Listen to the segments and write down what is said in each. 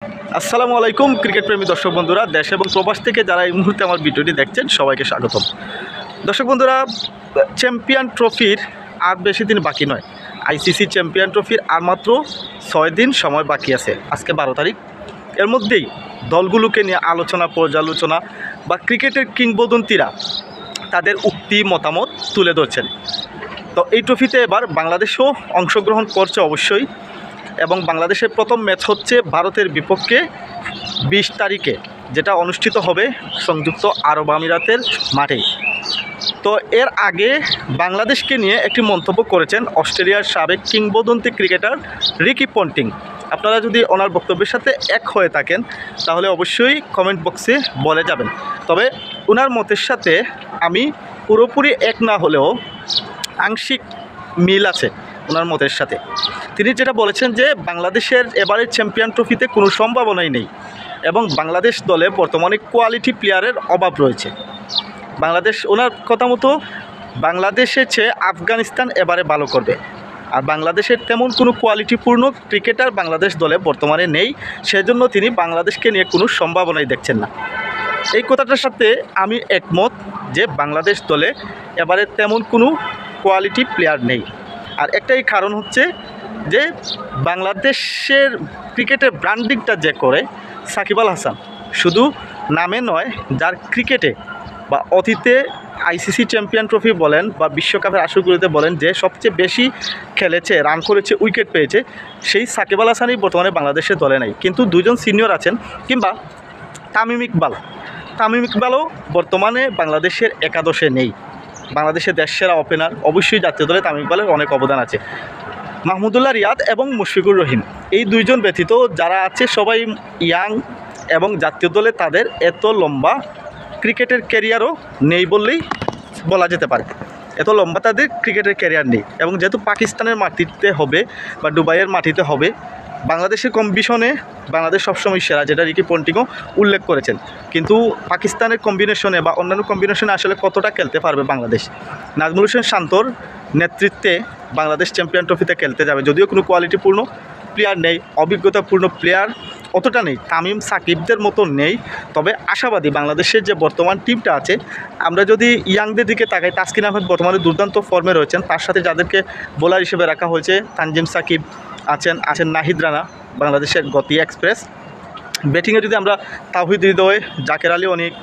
আসসালামু আলাইকুম ক্রিকেট প্রেমী দর্শক বন্ধুরা, দেশ এবং প্রবাস থেকে যারা এই মুহূর্তে আমার ভিডিওটি দেখছেন সবাইকে স্বাগতম। দর্শক বন্ধুরা, চ্যাম্পিয়ন ট্রফির আর বেশি দিন বাকি নয়। আইসিসি চ্যাম্পিয়ন ট্রফির আর মাত্র 6 দিন সময় বাকি আছে। আজকে 12 তারিখ। এর মধ্যেই দলগুলোকে নিয়ে আলোচনা পর্যালোচনা বা ক্রিকেটের কিংবদন্তিরা তাদের উক্তি মতামত তুলে ধরছেন। তো এই ট্রফিতে এবার বাংলাদেশও অংশগ্রহণ করছে অবশ্যই, এবং বাংলাদেশের প্রথম ম্যাচ হচ্ছে ভারতের বিপক্ষে 20 তারিখে, যেটা অনুষ্ঠিত হবে সংযুক্ত আরব আমিরাতের মাঠে। তো এর আগে বাংলাদেশকে নিয়ে একটি মন্তব্য করেছেন অস্ট্রেলিয়ার সাবেক কিংবদন্তি ক্রিকেটার রিকি পন্টিং। আপনারা যদি ওনার বক্তব্যের সাথে এক হয়ে থাকেন তাহলে অবশ্যই কমেন্ট বক্সে বলে যাবেন। তবে ওনার মতের সাথে আমি পুরোপুরি এক না হলেও আংশিক মিল আছে ওনার মতের সাথে। তিনি যেটা বলেছেন যে বাংলাদেশের এবারের চ্যাম্পিয়ন ট্রফিতে কোনো সম্ভাবনাই নেই, এবং বাংলাদেশ দলে বর্তমানে কোয়ালিটি প্লেয়ারের অভাব রয়েছে। বাংলাদেশ, ওনার কথা মতো, বাংলাদেশের চেয়ে আফগানিস্তান এবারে ভালো করবে, আর বাংলাদেশের তেমন কোনো কোয়ালিটিপূর্ণ ক্রিকেটার বাংলাদেশ দলে বর্তমানে নেই। সেজন্য তিনি বাংলাদেশকে নিয়ে কোনো সম্ভাবনাই দেখছেন না। এই কথাটার সাথে আমি একমত যে বাংলাদেশ দলে এবারে তেমন কোনো কোয়ালিটি প্লেয়ার নেই। আর একটাই কারণ হচ্ছে যে বাংলাদেশের ক্রিকেটের ব্র্যান্ডিংটা যে করে সাকিব আল হাসান, শুধু নামে নয়, যার ক্রিকেটে বা অতীতে আইসিসি চ্যাম্পিয়ন ট্রফি বলেন বা বিশ্বকাপের আসরগুলিতে বলেন যে সবচেয়ে বেশি খেলেছে, রান করেছে, উইকেট পেয়েছে, সেই সাকিব আল হাসানই বর্তমানে বাংলাদেশের দলে নেই। কিন্তু দুজন সিনিয়র আছেন, কিংবা তামিম ইকবালও বর্তমানে বাংলাদেশের একাদশে নেই। বাংলাদেশের দেশসেরা ওপেনার, অবশ্যই জাতীয় দলে তামিম ইকবালের অনেক অবদান আছে। মাহমুদুল্লাহ রিয়াদ এবং মুশফিকুর রহিম, এই দুইজন ব্যতীত যারা আছে সবাই ইয়াং, এবং জাতীয় দলে তাদের এত লম্বা ক্রিকেটের ক্যারিয়ারও নেই বললেই বলা যেতে পারে। এত লম্বা তাদের ক্রিকেটের ক্যারিয়ার নেই। এবং যেহেতু পাকিস্তানের মাটিতে হবে বা দুবাইয়ের মাটিতে হবে, বাংলাদেশের কম্বিনেশনে বাংলাদেশ সবসময় সেরা, যেটা রিকি পন্টিংও উল্লেখ করেছেন। কিন্তু পাকিস্তানের কম্বিনেশনে বা অন্যান্য কম্বিনেশনে আসলে কতটা খেলতে পারবে বাংলাদেশ? নাজমুল হোসেন শান্তর নেতৃত্বে বাংলাদেশ চ্যাম্পিয়ন ট্রফিতে খেলতে যাবে, যদিও কোনো কোয়ালিটিপূর্ণ প্লেয়ার নেই, অভিজ্ঞতাপূর্ণ প্লেয়ার অতটা নেই, তামিম সাকিবদের মতো নেই। তবে আশাবাদী বাংলাদেশের যে বর্তমান টিমটা আছে, আমরা যদি ইয়াংদের দিকে তাকাই, তাসকিন আহমেদ বর্তমানে দুর্দান্ত ফর্মে রয়েছেন, তার সাথে যাদেরকে বোলার হিসেবে রাখা হয়েছে তানজিম সাকিব আছেন নাহিদ রানা, বাংলাদেশের গতি এক্সপ্রেস। ব্যাটিংয়ে যদি আমরা তাওহিদ হৃদয়, জাকের আলী অনিক,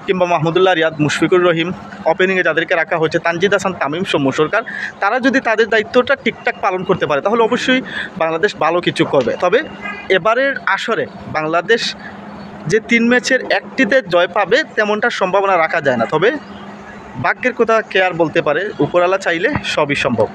কিংবা মাহমুদুল্লাহ রিয়াদ, মুশফিকুর রহিম, ওপেনিংয়ে যাদেরকে রাখা হয়েছে তানজিদ হাসান, তামিম, সৌম্য সরকার, তারা যদি তাদের দায়িত্বটা ঠিকঠাক পালন করতে পারে তাহলে অবশ্যই বাংলাদেশ ভালো কিছু করবে। তবে এবারের আসরে বাংলাদেশ যে 3 ম্যাচের একটিতে জয় পাবে তেমনটার সম্ভাবনা রাখা যায় না। তবে ভাগ্যের কথা কে আর বলতে পারে, উপরওয়ালা চাইলে সবই সম্ভব।